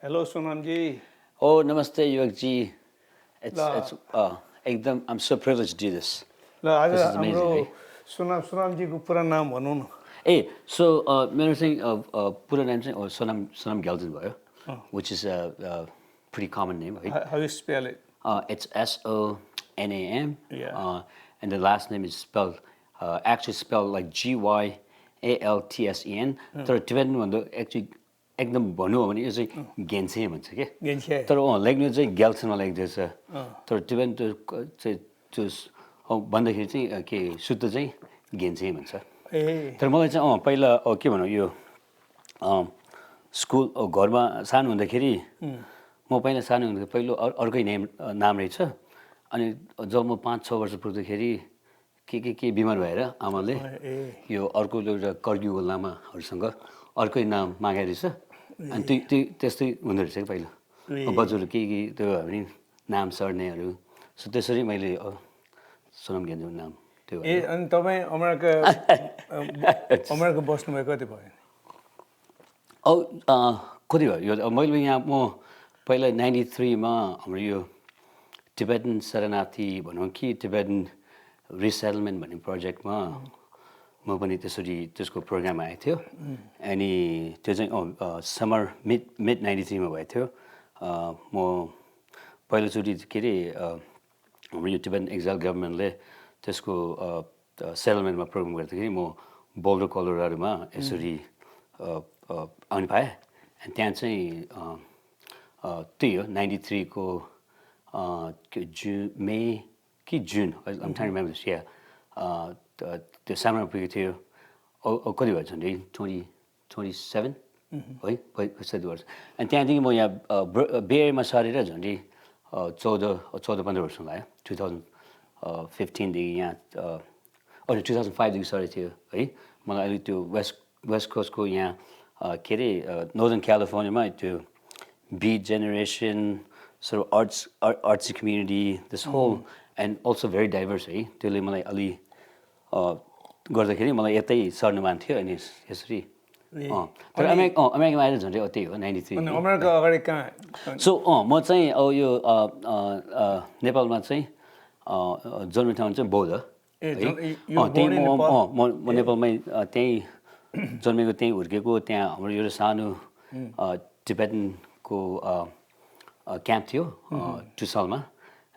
Hello, Sonam ji. Oh, namaste, Yuvak ji. It's ekdam, I'm so privileged to do this. This is amazing, right? Sonam ji को पूरा नाम भन्नु न. Hey, so मेरो चाहिँ पुरो नाम चाहिँ Sonam Gyaltsen भयो, which is a pretty common name, right? How you spell it? It's Sonam. Yeah. And the last name is spelled actually spelled like Gyaltsen. तर Tibetan भन्दा actually एकदम भन्नु हो भने यो चाहिँ गेन्से भन्छ के. गेन्से. तर लेख्नु चाहिँ ग्याल्टसनमा लेख्दैछ. तर टिबेटन चाहिँ भन्दाखेरि चाहिँ के शुद्ध चाहिँ गेन्से भन्छ. तर मलाई चाहिँ पहिला के भनौँ यो स्कुल घरमा सानो हुँदाखेरि म पहिला सानो हुँदाखेरि पहिलो अर्कै नाम रहेछ. अनि जब म 5-6 वर्ष पुग्दाखेरि के बिमार भएर आमाले यो अर्को एउटा कर्ग्युको लामाहरूसँग अर्कै नाम मागेको रहेछ. अनि त्यस्तै हुँदो रहेछ कि पहिला बज्यूहरू के त्यो भयो भने नाम सर्नेहरू. सो त्यसरी मैले सोनम गेन्जेको नाम त्यो. अनि तपाईँ अमेरिका बस्नुभयो कति भयो? कति भयो यो मैले यहाँ म पहिला 93 मा हाम्रो यो टिबेटन शरणार्थी भनौँ कि टिबेटन रिसेटलमेन्ट भन्ने प्रोजेक्टमा म पनि त्यसको प्रोग्राम आएको थियो. अनि त्यो चाहिँ समर मिड 93 मा भएको थियो. म पहिलोचोटि के अरे हाम्रो यो टिबेटन एक्जाइल गभर्मेन्टले त्यसको सेटलमेन्टमा प्रोग्राम गर्दाखेरि म बोल्डर कोलोराडोमा यसरी आउनु पाएँ. अनि त्यहाँ चाहिँ त्यही हो 93 को मे कि जुन I'm trying to remember this. Yeah. त्यो सामना पुगेको थियो. कति भयो झन्डै 27 है पैँसठी वर्ष. अनि त्यहाँदेखि म यहाँ बेरमा सरेर झन्डै 14-15 वर्ष लाग्यो. 2015 देखि यहाँ 2005 देखि सरेको थियो है. मलाई अलिक त्यो वेस्ट कोस्टको यहाँ के अरे नर्दर्न क्यालिफोर्नियामा त्यो beat generation sort of artsy community, this whole and also very diverse है. त्यसले मलाई अलि गर्दाखेरि मलाई यतै सर्नु मन थियो. अनि यसरी तर अमेरिकामा आएर झन्डै त्यही हो 93. अनि अमेरिका अगाडि कहाँ? सो म चाहिँ यो नेपालमा चाहिँ जन्म ठाउँ चाहिँ बौद्ध. त्यही म नेपालमै त्यहीँ जन्मेको त्यहीँ हुर्केको. त्यहाँ हाम्रो एउटा सानो टिबेटनको क्याम्प थियो टुसलमा.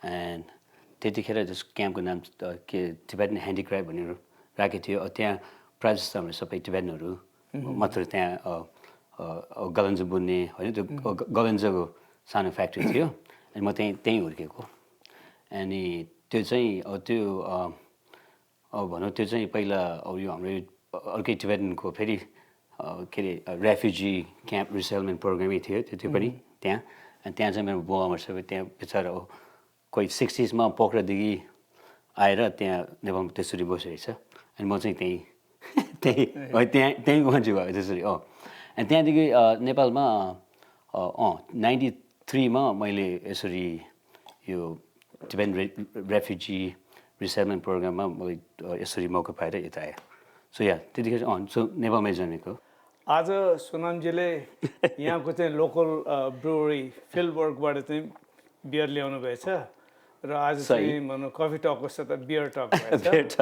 एन्ड त्यतिखेर त्यस क्याम्पको नाम के टिबेटन ह्यान्डिक्राफ्ट भनेर राखेको थियो. त्यहाँ प्रायः जस्तो हाम्रो सबै टिबेटनहरू मात्र त्यहाँ गलन्ज बुन्ने होइन त्यो गलन्जको सानो फ्याक्ट्री थियो. अनि म त्यहीँ हुर्केको. अनि त्यो चाहिँ त्यो भनौँ त्यो चाहिँ पहिला यो हाम्रो अर्कै टिबेटनको फेरि के अरे रेफ्युजी क्याम्प रिसेटलमेन्ट प्रोग्रामै थियो त्यो पनि त्यहाँ. अनि त्यहाँ चाहिँ मेरो बुवा आमा सबै त्यहाँ बिचरा कोही 60s मा पोखरादेखि आएर त्यहाँ नेपालमा त्यसरी बसिरहेछ. अनि म चाहिँ त्यहीँको मान्छे भयो त्यसरी. अनि त्यहाँदेखि नेपालमा 93 मा मैले यसरी यो टिबेटन रेफ्युजी रिसेटलमेन्ट प्रोग्राममा मैले यसरी मौका पाएर यता आएँ. सो या त्यतिखेर सो नेपालमै जन्मेको. आज सोनामजीले यहाँको चाहिँ लोकल ब्रुवरी फिल्डवर्कबाट चाहिँ बियर ल्याउनु भएछ र आज चाहिँ भनौँ कफी टकको साथ बियर टक भएछ.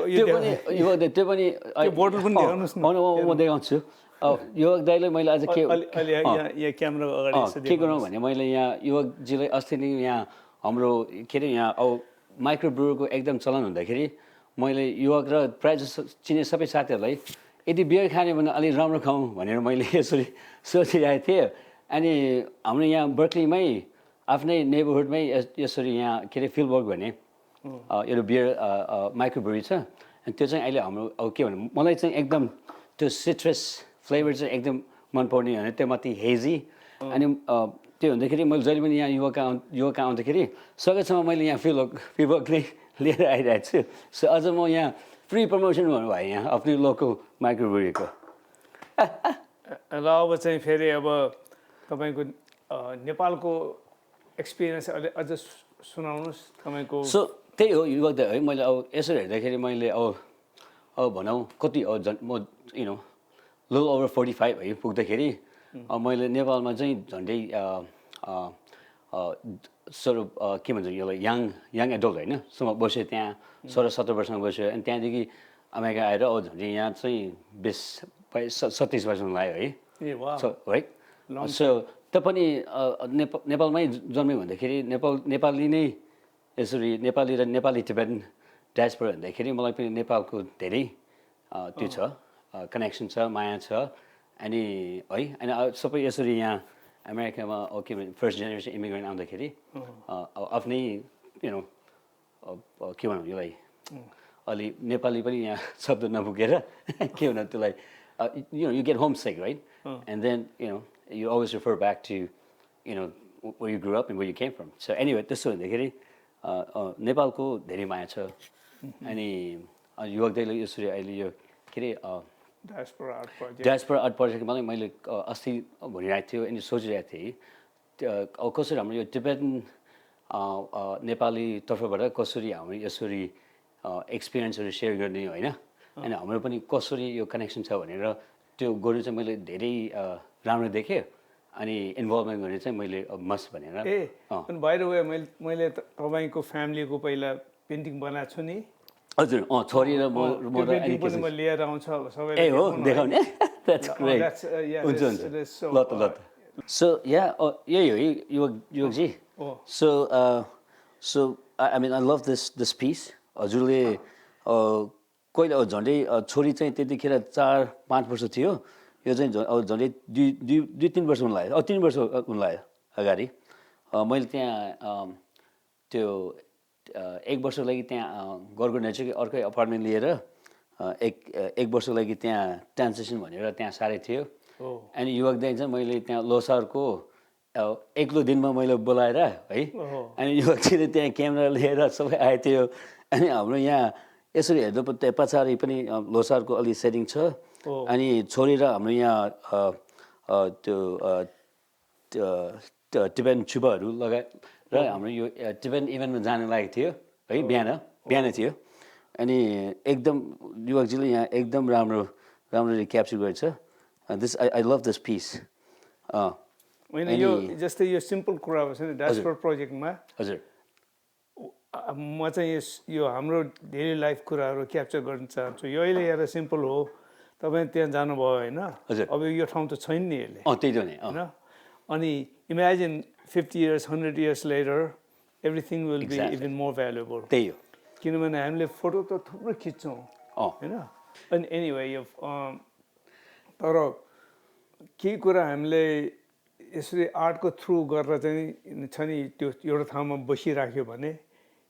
त्यो पनि बोटल पनि देखाउनुहोस् न. म देखाउँछु. युवक दाइले मैले आज यहाँ क्यामेरा अगाडि के गरौँ भने मैले यहाँ युवकजीलाई अस्ति नै यहाँ हाम्रो के अरे यहाँ माइक्रो ब्रुवरको एकदम चलन हुँदाखेरि मैले युवक र प्रायः जस्तो चिने सबै साथीहरूलाई यदि बियर खाने भने अलिक राम्रो खाउँ भनेर मैले यसरी सोचिरहेको थिएँ. अनि हाम्रो यहाँ बर्कलीमै आफ्नै नेबरहुडमै यसरी यहाँ के अरे फिल्डवर्क भन्ने एउटा बियर माइक्रो ब्रुवरी छ. अनि त्यो चाहिँ अहिले हाम्रो के भन्नु मलाई चाहिँ एकदम त्यो सिट्रस फ्लेभर चाहिँ एकदम मनपर्ने होइन. त्यो माथि हेजी. अनि त्यो हुँदाखेरि मैले जहिले पनि यहाँ युवक आउँदाखेरि सकेसम्म मैले यहाँ फिल्डवर्क नै लिएर आइरहेको छु. सो अझ म यहाँ फ्री प्रमोसन भन्नु भयो यहाँ आफ्नो लोकल माइक्रो ब्रुवरीको. र अब चाहिँ फेरि अब तपाईँको नेपालको एक्सपिरियन्स अझ सुनाउनुहोस् तपाईँको. सो त्यही हो युवक दाइ है. मैले यसरी हेर्दाखेरि मैले भनौँ कति म लिटल ओभर 45 है पुग्दाखेरि मैले नेपालमा चाहिँ झन्डै के भन्छ यसलाई यङ एडल्ट होइन सम्म बस्यो त्यहाँ 16-17 वर्षमा बस्यो अनि त्यहाँदेखि अमेरिका आएर झन्डै यहाँ चाहिँ 27 वर्षमा लाग्यो है राइट सो त पनि नेपालमै जन्म्यो भन्दाखेरि नेपाली नै यसरी नेपाली र नेपाली टिबेटन डायस्पोरा भन्दाखेरि मलाई पनि नेपालको धेरै त्यो छ कनेक्सन छ माया छ अनि है अनि सबै यसरी यहाँ अमेरिकामा के भन्छ फर्स्ट जेनेरेसन इमिग्रेन्ट आउँदाखेरि आफ्नै के भनौँ यसलाई अलि नेपाली पनि यहाँ शब्द नपुगेर के भनौँ त्यसलाई you get homesick, right? And then, you always refer back to, where you grew up and where you came from. So anyway, this one, नेपालको धेरै माया छ अनि युवक दाइले यसरी अहिले यो के अरे डायस्पोरा आर्ट प्रोजेक्ट मैले अस्ति भनिरहेको थियो अनि सोचिरहेको थिएँ कसरी हाम्रो यो टिबेटन नेपाली तर्फबाट कसरी हामी यसरी एक्सपिरियन्सहरू सेयर गर्ने होइन अनि हाम्रो पनि कसरी यो कनेक्सन छ भनेर त्यो गर्नु चाहिँ मैले धेरै राम्रो देखेँ अनि इन्भल्भमेन्ट गर्ने चाहिँ मैले मस्ट भनेर अनि बाइ द वे मैले तपाईँको फ्यामिलीको पहिला पेन्टिङ बनाएको छु नि हजुर छोरी र म लिएर आउँछ सबैले हो देखाउने द्याट्स ग्रेट हुन्छ ल त सो यही हो युवकजी so I mean I love this piece हजुरले कहिले झन्डै छोरी चाहिँ त्यतिखेर 4-5 वर्ष थियो यो चाहिँ झन्डै 2-3 वर्ष हुन लाग्यो 3 वर्ष हुन लाग्यो अगाडि मैले त्यहाँ त्यो 1 वर्षको लागि त्यहाँ गरगुड नजिकै अर्कै अपार्टमेन्ट लिएर एक वर्षको लागि त्यहाँ ट्रान्सलेसन भनेर त्यहाँ साह्रै थियो अनि युवक दाइ चाहिँ मैले त्यहाँ लोसारको एक्लो दिनमा मैले बोलाएर है अनि युवकजीले त्यहाँ क्यामेरा लिएर सबै आएको थियो अनि हाम्रो यहाँ यसरी हेर्दा त्यहाँ पछाडि पनि लोसारको अलि सेटिङ छ अनि छोरी र हाम्रो यहाँ त्यो टिबेटन छुपाहरू लगाए र हाम्रो यो टिबेटन इभेन्टमा जानु लागेको थियो है बिहान थियो अनि एकदम युवकजीले यहाँ एकदम राम्ररी क्याप्चर गरेछ this I love this piece होइन यो जस्तै यो सिम्पल कुरा छ नि डायस्पोरा प्रोजेक्टमा हजुर म चाहिँ यो हाम्रो डेली लाइफ कुराहरू क्याप्चर गर्न चाहन्छु यो अहिले हेरेर सिम्पल हो तपाईँ त्यहाँ जानुभयो होइन अब यो ठाउँ त छैन नि यसले त्यही हो नि होइन अनि imagine 50 years 100 years later everything will be even more valuable त्यही हो किनभने हामीले फोटो त थुप्रो खिच्छौँ होइन अनि एनिवे यो तर केही कुरा हामीले यसरी आर्टको थ्रु गरेर चाहिँ छ नि त्यो एउटा ठाउँमा बसिराख्यो भने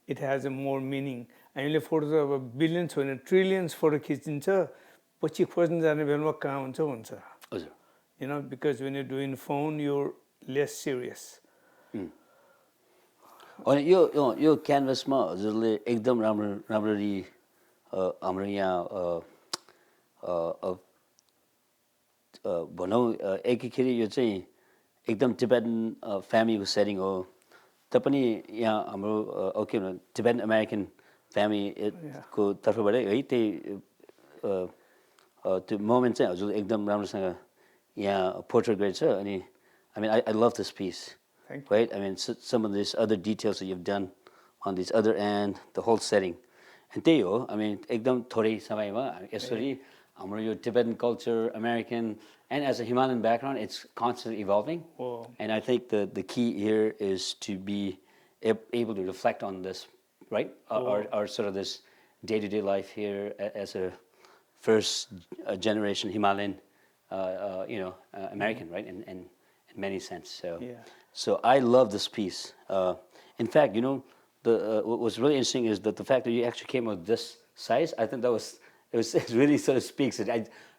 it has a more meaning हामीले फोटो त अब बिलियन्स होइन ट्रिलियन्स फोटो खिचिन्छ पछि खोज्न जाने बेलामा कहाँ हुन्छ हजुर because when you doing phone your less serious अनि यो क्यानभसमा हजुरले एकदम राम्ररी हाम्रो यहाँ भनौँ एकीखेरि यो चाहिँ एकदम टिबेटन फ्यामिलीको सेटिङ हो पनि यहाँ हाम्रो के भनौँ टिबेटन अमेरिकन फ्यामिलीको तर्फबाटै है त्यही त्यो मोमेन्ट चाहिँ हजुर एकदम राम्रोसँग यहाँ पोर्ट्रेट गरेछ अनि I mean, I love this piece, right? I mean, some of these other details that you've done on this other end, the whole setting. And त्यही हो, I mean, एकदम थोरै समयमा यसरी हाम्रो यो Tibetan culture, American, and as a Himalayan background, it's constantly evolving. Whoa. And I think the key here is to be able to reflect on this, right? Our sort of this day-to-day life here as a first generation Himalayan, American, right? And in many sense. So I love this piece. In fact, what's really interesting is that the fact that you actually came with this size, I think it really sort of speaks it.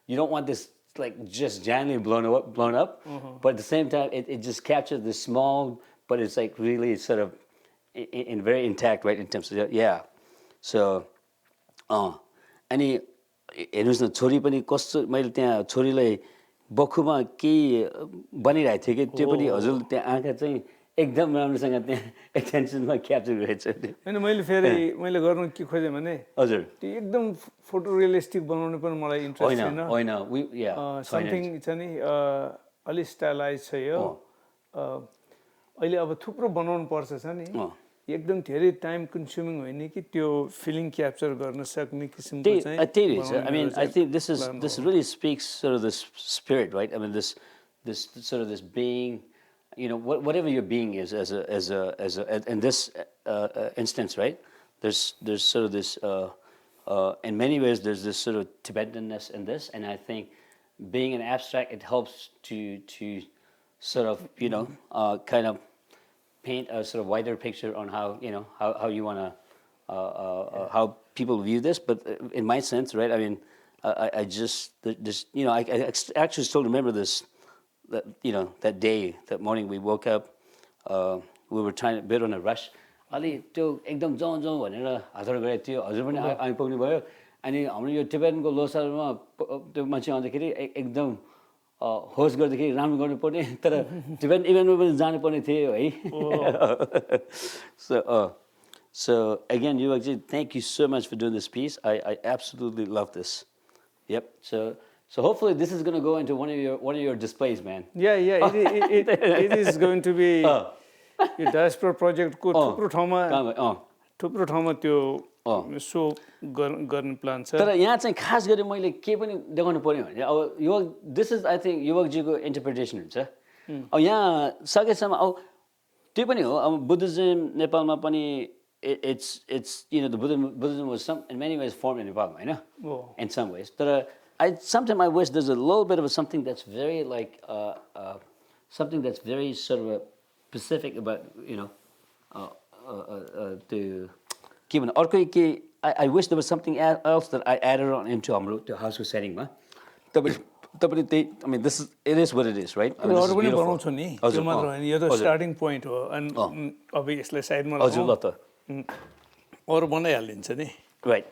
You don't want this like just genuinely blown up, but at the same time, it just captures the small, but it's like really sort of in very intact, right? In terms of So, अनि हेर्नुहोस् न छोरी पनि कस्तो मैले त्यहाँ छोरीलाई बखुमा केही बनिरहेको थियो कि त्यो पनि हजुर त्यहाँ आँखा चाहिँ एकदम राम्रोसँग त्यहाँ एटेन्सनमा क्याप्चर गरेछ होइन मैले गर्नु के खोजेँ भने हजुर त्यो एकदम फोटो रियलिस्टिक बनाउनु पनि मलाई इन्ट्रेस्ट छैन होइन समथिङ छ नि अलि स्टाइलाइज छ यो अहिले अब थुप्रो बनाउनु पर्छ छ नि एकदम धेरै टाइम कन्ज्युमिङ होइन कि त्यो फिलिङ क्याप्चर गर्न सक्ने किसिमको चाहिँ त्यही रहेछ I mean I think this really speaks sort of this spirit, right? I mean this sort of this being, you know, whatever your being is as a in this instance, right? There's sort of this in many ways there's this sort of Tibetanness in this, and I think being an abstract, it helps to sort of, you know, kind of paint a sort of wider picture on how, you know, how you want to how people view this. But in my sense, right, I mean, I just this, you know, I actually still remember this, that, you know, that day, that morning we woke up, we were trying a bit on a rush. अलि त्यो एकदम जाउँ जाउँ भनेर हतार गरेको थियो, हजुर पनि आइपुग्नु भयो। अनि हाम्रो यो टिबेटनको लोसारमा त्यो मान्छे आउँदाखेरि एकदम होस्ट गर्दाखेरि राम्रो गर्नुपर्ने, तर टिबेट इभेन्टमा पनि जानुपर्ने थियो है। So again, Yuvak, thank you so much for doing this piece. I absolutely love this. Yep. So hopefully this is going to go into one of your displays, man. Yeah, it is going to be यो diaspora प्रोजेक्टको थुप्रो ठाउँमा त्यो so गर्ने plan छ। तर यहाँ चाहिँ खास गरी मैले के पनि देखाउनु पर्यो भने अब Yuvak, this is I think युवकजीको इन्टरप्रिटेसन हुन्छ। अब यहाँ सकेसम्म अब त्यो पनि हो, अब बुद्धिज्म नेपालमा पनि it's you know, the Buddhism was in many ways formed in Nepal, होइन, in some ways. तर sometimes I wish there's a little bit of something that's very like something that's very sort of specific about, you know, the given. I wish there was something else that I added on into the house setting, ma. I mean, it is what it is, right? I mean, this is beautiful. Starting point हो, and obviously side ma अरु बनाइहालिन्छ नि, right?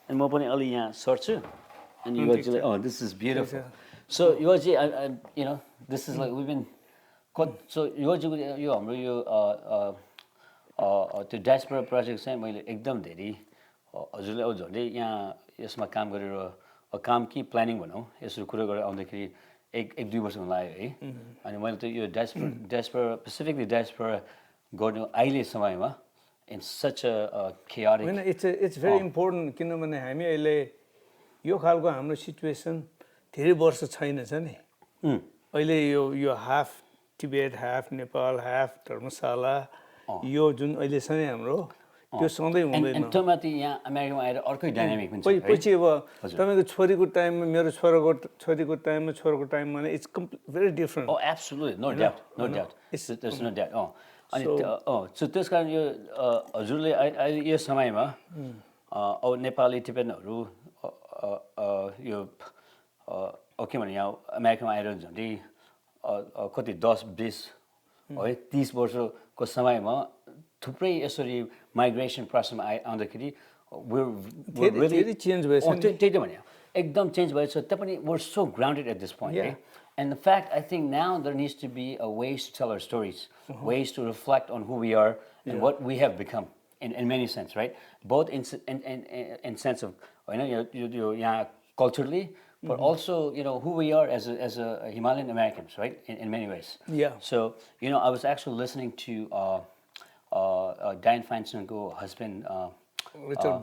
And म पनि अलि यहाँ सर्छु, and you actually, oh, this is beautiful. So you actually, you know, this is like we've been. So यो हाम्रो यो त्यो डायस्पोरा प्रोजेक्ट चाहिँ मैले एकदम धेरै हजुरले अब झन्डै यहाँ यसमा काम गरेर काम कि प्लानिङ भनौँ यसरी कुरा गरेर आउँदाखेरि एक दुई वर्ष हुन लाग्यो है। अनि मैले त यो डायस्पोरा स्पेसिफिकली डायस्पोरा गर्नु अहिले समयमा in such a chaotic. It's very important किनभने हामी अहिले यो खालको हाम्रो सिचुएसन धेरै वर्ष छैन छ नि। अहिले यो half Tibet, half Nepal, half Dharamshala, यो जुन अहिले छ नि हाम्रो त्यो सधैँ हुँदैन। अनि टमाटी यहाँ अमेरिकामा आएर अर्कै डायनामिक हुन्छ। पछि अब तपाईको छोरीको टाइममा मेरो छोरीको टाइममा it's very different. Oh, absolutely, no doubt. There's no doubt. अनि so त्यसकारण यो हजुरले यो समयमा अब नेपाली टिबेटनहरू यो के भने यहाँ अमेरिकामा आएर झन्डै कति 10-20 है 30 वर्षको समयमा थुप्रै यसरी माइग्रेसन प्रोसेसमा आउँदाखेरि धेरै चेन्ज भएछ नि। त्यही त भने एकदम चेन्ज भएछ, त्यही we're so grounded at this point, right? And the fact, I think now there needs to be a ways to tell our stories, ways to reflect on who we are and what we have become in many sense, right? Both in sense of, you know, yeah, culturally, but also, you know, who we are as a Himalayan Americans, right? In many ways. Yeah. So, you know, I was actually listening to Dianne Feinstein's husband, Richard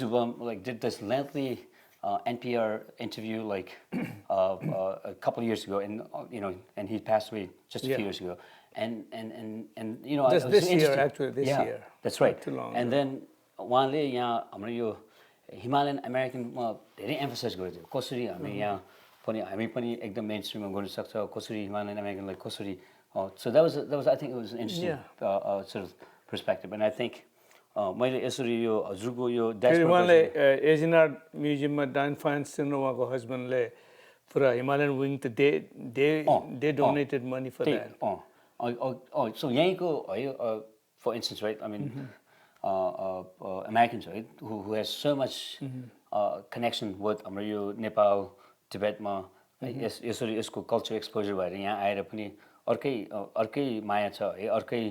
Blum, like did this lengthy NPR interview like a couple of years ago, and you know, and he passed away just a few years ago, and you know, this year actually, this year. That's right. Not too long and then उहाँले यहाँ हाम्रो यो Himalayan अमेरिकनमा धेरै emphasise गरेको थियो, कसरी हामी पनि एकदम मेन स्ट्रिममा गर्न सक्छ, कसरी हिमालयन अमेरिकनलाई कसरी so that was I think it was an interesting sort of perspective, and I think मैले यसरी यो हजुरको यो उहाँले एजिनार्ड म्युजियममा डाइन फाइन्स्टाइन उहाँको हस्बेन्डले पुरा हिमालयन विङ त they donated money for that. So यहीँको है for instance, right, I mean Americans, right, who has so much connection with हाम्रो यो नेपाल टिबेटमा यसरी यसको कल्चर एक्सपोजर भएर यहाँ आएर पनि अर्कै माया छ है, अर्कै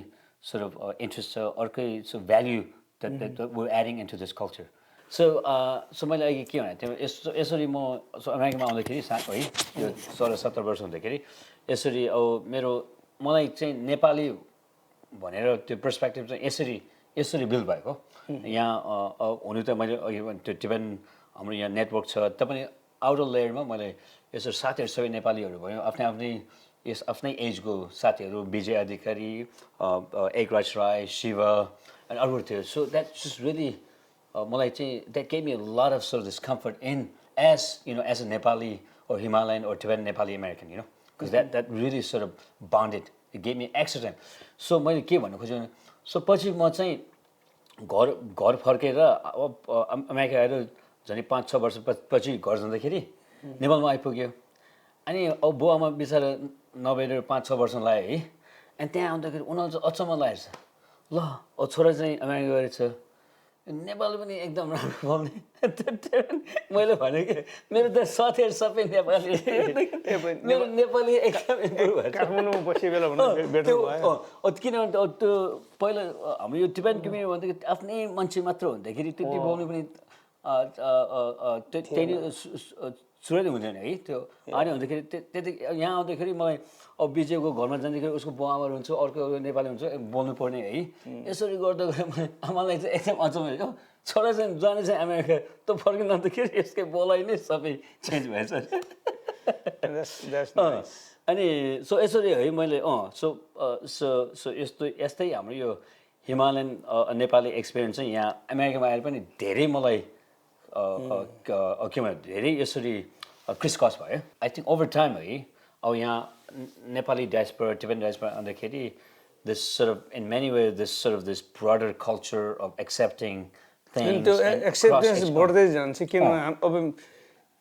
sort of interest, अर्कै so value that we're adding into this culture. So मैले अघि के भनेको थिएँ यसरी म अमेरिकामा आउँदाखेरि है यो 16-17 वर्ष हुँदाखेरि यसरी अब मलाई चाहिँ नेपाली भनेर त्यो पर्सपेक्टिभ चाहिँ यसरी बिल्ड भएको यहाँ हुनु त मैले अघि त्यो टिबेन हाम्रो यहाँ नेटवर्क छ पनि आउटर लेयरमा मैले यसरी साथीहरू सबै नेपालीहरू भयो आफ्नै एजको साथीहरू विजय अधिकारी एकराज राई शिव अनि अरूहरू थियो सो द्याट जस्ट रियली मलाई चाहिँ that gave me a lot of sir this comfort in as a Nepali or Himalayan or Tibetan Nepali American, because that really sort of bonded. It gave me extra time. So मैले के भन्नु खोजेँ so पछि म चाहिँ घर फर्केर America आएर झन् 5-6 वर्ष पछि घर जाँदाखेरि नेपालमा आइपुग्यो अनि अब बुवा आमा बिचारा नभएर 5-6 वर्ष लाग्यो है अनि त्यहाँ आउँदाखेरि उनीहरू चाहिँ अचम्म लागेछ ल छोरा चाहिँ अमेरिका गएर छ नेपाल पनि एकदम राम्रो बोल्ने मैले भने कि मेरो त साथीहरू सबै नेपाली मेरो नेपाली एकदम इम्प्रुभ भयो काठमाडौँमा बसेको बेला किनभने त्यो पहिला हाम्रो यो टिबेटन कम्युनिटी भन्दाखेरि आफ्नै मान्छे मात्र हुँदाखेरि त्यति बोल्नु पनि त्यही सुरु हुँदैन है त्यो अनि हुँदाखेरि त्यति यहाँ आउँदाखेरि मलाई अब विजयको घरमा जाँदाखेरि उसको बुवा आमाहरू हुन्छ अर्को नेपाली हुन्छ बोल्नु पर्ने है यसरी गर्दा आमालाई चाहिँ एकदम अचम्म हो छोरा चाहिँ जाने चाहिँ अमेरिका त फर्किँदाखेरि यसकै बोलाइ नै सबै चेन्ज भएछ अनि सो यसरी है मैले यस्तै हाम्रो यो हिमालयन नेपाली एक्सपिरियन्स चाहिँ यहाँ अमेरिकामा आएर पनि धेरै मलाई के भन्छ धेरै यसरी क्रिसक्रस भयो आई थिङ्क ओभर टाइम है अब यहाँ नेपाली डायस्पोरा टिबेटन डायस्पोरा आउँदाखेरि this sort of in many ways this broader culture of accepting things and acceptance बढ्दै जान्छ किन अब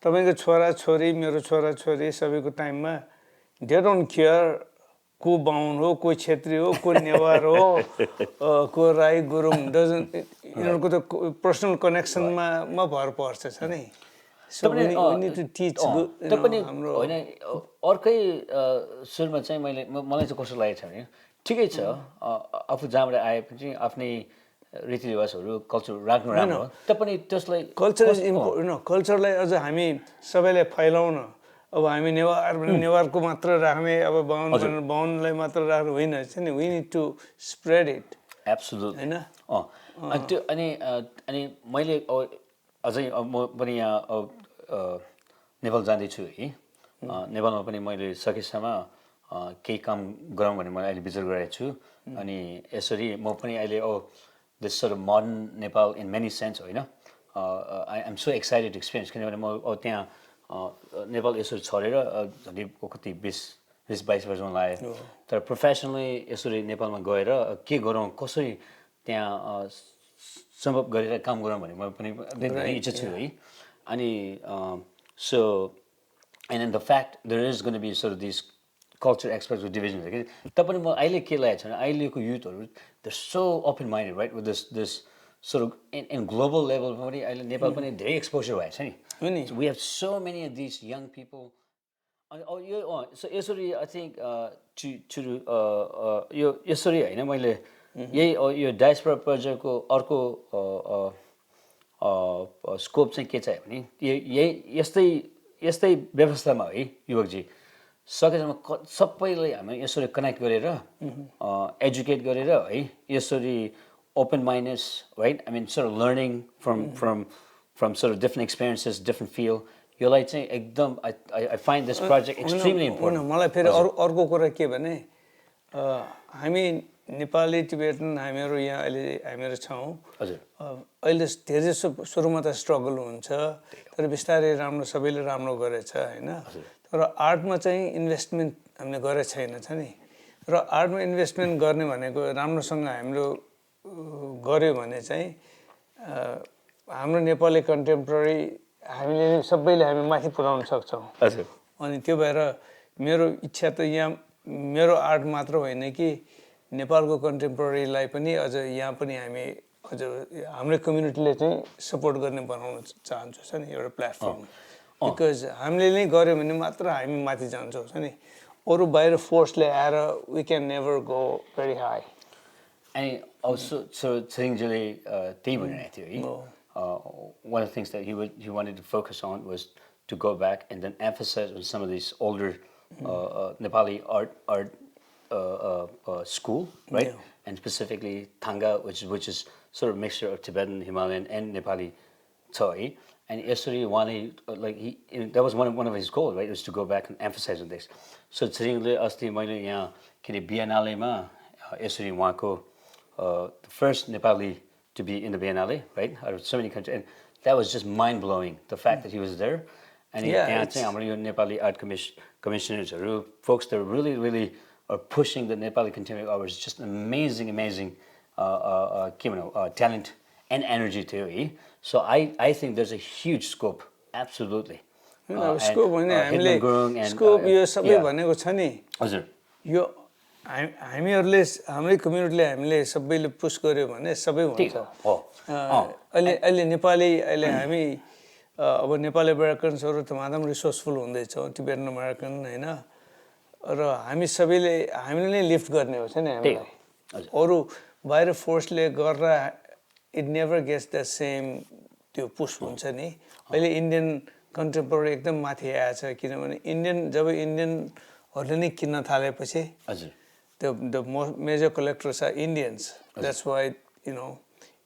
तपाईको छोरा छोरी मेरो छोरा छोरी सबैको टाइममा दे डोन्ट केयर को बाहुन हो को क्षेत्री हो को नेवार हो को राई गुरुङ डजन्ट यिनीहरुको त पर्सनल कनेक्सनमा भर पर्छ छ नि so we need to teach हाम्रो हैन अर्कै सुरुमा चाहिँ मलाई चाहिँ कस्तो लागेको छ भने ठिकै छ आफू जहाँबाट आएपछि आफ्नै रीतिरिवाजहरू कल्चर राख्नु राम्रो पनि त्यसलाई कल्चर इज इम्पोर्टेन्ट कल्चरलाई अझ हामी सबैलाई फैलाउन अब हामी नेवारको मात्र राख्ने अब बाहुनलाई मात्र राख्नु होइन नि we need to spread it absolutely हैन अनि त्यो अनि मैले अझै म पनि यहाँ नेपाल जाँदैछु है नेपालमा पनि मैले सकेसम्म केही काम गरौँ भने मैले अहिले विचार गरेको छु अनि यसरी म पनि अहिले दिस सort of modern Nepal in many sense होइन I am so excited experience किनभने म त्यहाँ नेपाल यसरी छोडेर झन्डै कति 20-22 वर्षमा लाग्यो तर प्रोफेसनली यसरी नेपालमा गएर के गरौँ कसरी त्यहाँ सम्भव गरेर काम गरौँ भने म पनि धेरै इच्छा छु है अनि so and then the fact there is going to be sort of these culture experts with divisions like tapani ma aile ke लागेको छ अहिले को युथहरु they're so open minded right with this sort of in global level पनि अहिले नेपाल पनि धेरै exposure भएको छ नि so we have so many of these young people so यसरी I think to यो यसरी हैन मैले यही यो डायस्पोरा प्रोजेक्टको अर्को स्कोप चाहिँ के छ भने यस्तै व्यवस्थामा है युवकजी सकेसम्म सबैलाई हामी यसरी कनेक्ट गरेर एजुकेट गरेर है यसरी open mindness right I mean सort of learning from sort of different experiences different field योलाई चाहिँ एकदम I find this project extremely important मलाई फेरि अर्को कुरा के भने हामी नेपाली टिबेटन हामीहरु यहाँ अहिले हामीहरु छौं हजुर अहिले धेरै सुरुमा त स्ट्रगल हुन्छ तर बिस्तारै राम्रो सबैले राम्रो गरेछ हैन तर आर्टमा चाहिँ इन्भेस्टमेन्ट हामीले गरे छैन छ नि र आर्टमा इन्भेस्टमेन्ट गर्ने भनेको राम्रोसँग हाम्रो गर्यो भने चाहिँ हाम्रो नेपाली कन्टेम्पोरेरी हामीले सबैले हामी माथि पुर्याउन सक्छौं हजुर अनि त्यो भएर मेरो इच्छा त यहाँ मेरो आर्ट मात्र होइन कि नेपालको कन्टेम्पोरेरीलाई पनि अझ यहाँ पनि हामी अझ हाम्रो कम्युनिटीले चाहिँ सपोर्ट गर्ने बनाउन चाहन्छु छ नि एउटा प्लेटफर्म बिकज हामीले नै गर्यो भने मात्र हामी माथि जान्छौँ छ नि अरु बाहिर फोर्सले आएर we can never go very high अनि अल्सो सो छिरिङजीले त्यही भनिरहेको थियो है one of the things that he wanted to focus on was to go back and then emphasize on some of these older Nepali art school, right? Yeah. And specifically Thanga, which is sort of a mixture of Tibetan, Himalayan, and Nepali toy. And yesterday, that was one of his goals, right? Was to go back and emphasize on this. So छिरिङले अस्ति मैले यहाँ के अरे बिएनालेमा यसरी उहाँको the first Nepali to be in the Biennale, right? Out of so many countries, and that was just mind blowing. The fact that he was there, and त्यहाँ चाहिँ हाम्रो यो Nepali art commissioners, folks that really are pushing the Nepali contemporary art, is just an amazing talent and energy too. So I think there's a huge scope, absolutely. Scope होइन हामीले scope यो सबै भनेको छ नि हजुर यो हामीहरूले हाम्रै कम्युनिटीले हामीले सबैले पुस गर्यो भने सबै हुन्छ अहिले नेपाली अहिले हामी अब नेपाली अमेरिकन्सहरू त मादम रिसोर्सफुल हुँदैछौँ टिबेटन अमेरिकन होइन र हामी सबैले हामीले नै लिफ्ट गर्ने हो छ नि हामीलाई अरू बाहिर फोर्सले गरेर it never gets the same त्यो पुस हुन्छ नि अहिले इन्डियन कन्टेम्पोरेरी एकदम माथि आएछ किनभने जब इन्डियनहरूले नै किन्न थालेपछि the major collectors are Indians. That's why,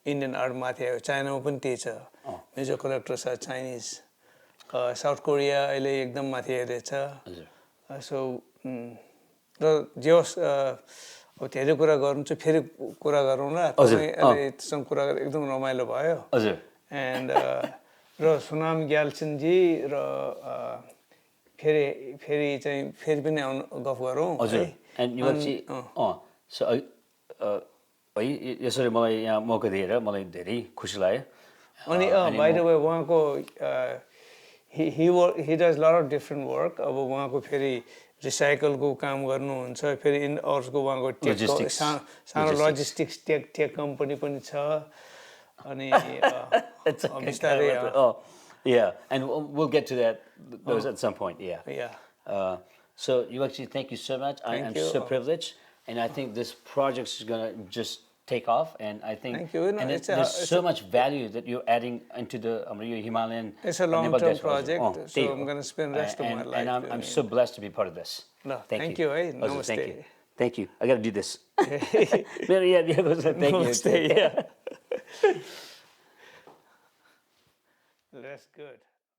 Indian art माथि आयो चाइनामा पनि त्यही छ major collectors are Chinese South Korea अहिले एकदम माथि आइरहेछ सो र जे होस् अब धेरै कुरा गर्नु चाहिँ फेरि कुरा गरौँ ल तपाईँसँग कुरा गरेर एकदम रमाइलो भयो एन्ड र सोनाम ग्याल्सेनजी र फेरि चाहिँ फेरि पनि गफ गरौँ And युवकजी so है यसरी मलाई यहाँ मौका दिएर मलाई धेरै खुसी लाग्यो अनि बाइ द वे उहाँको he does lot of different work अब उहाँको फेरि रिसाइकलको काम गर्नुहुन्छ फेरि अर्को उहाँको सानो लजिस्टिक्स टेक कम्पनी पनि छ अनि बिस्तारै yeah and we'll get to those at some point so Yuvakji, thank you so much. I am so privileged, and I think this project is gonna just take off. And I think, thank you. And there's so much value that you're adding into the Himalayan. It's a long-term project, so I'm gonna spend the rest of my life. And I'm so blessed to be part of this. No, thank you. Namaste. Thank you. I got to do this. Thank you. That's good.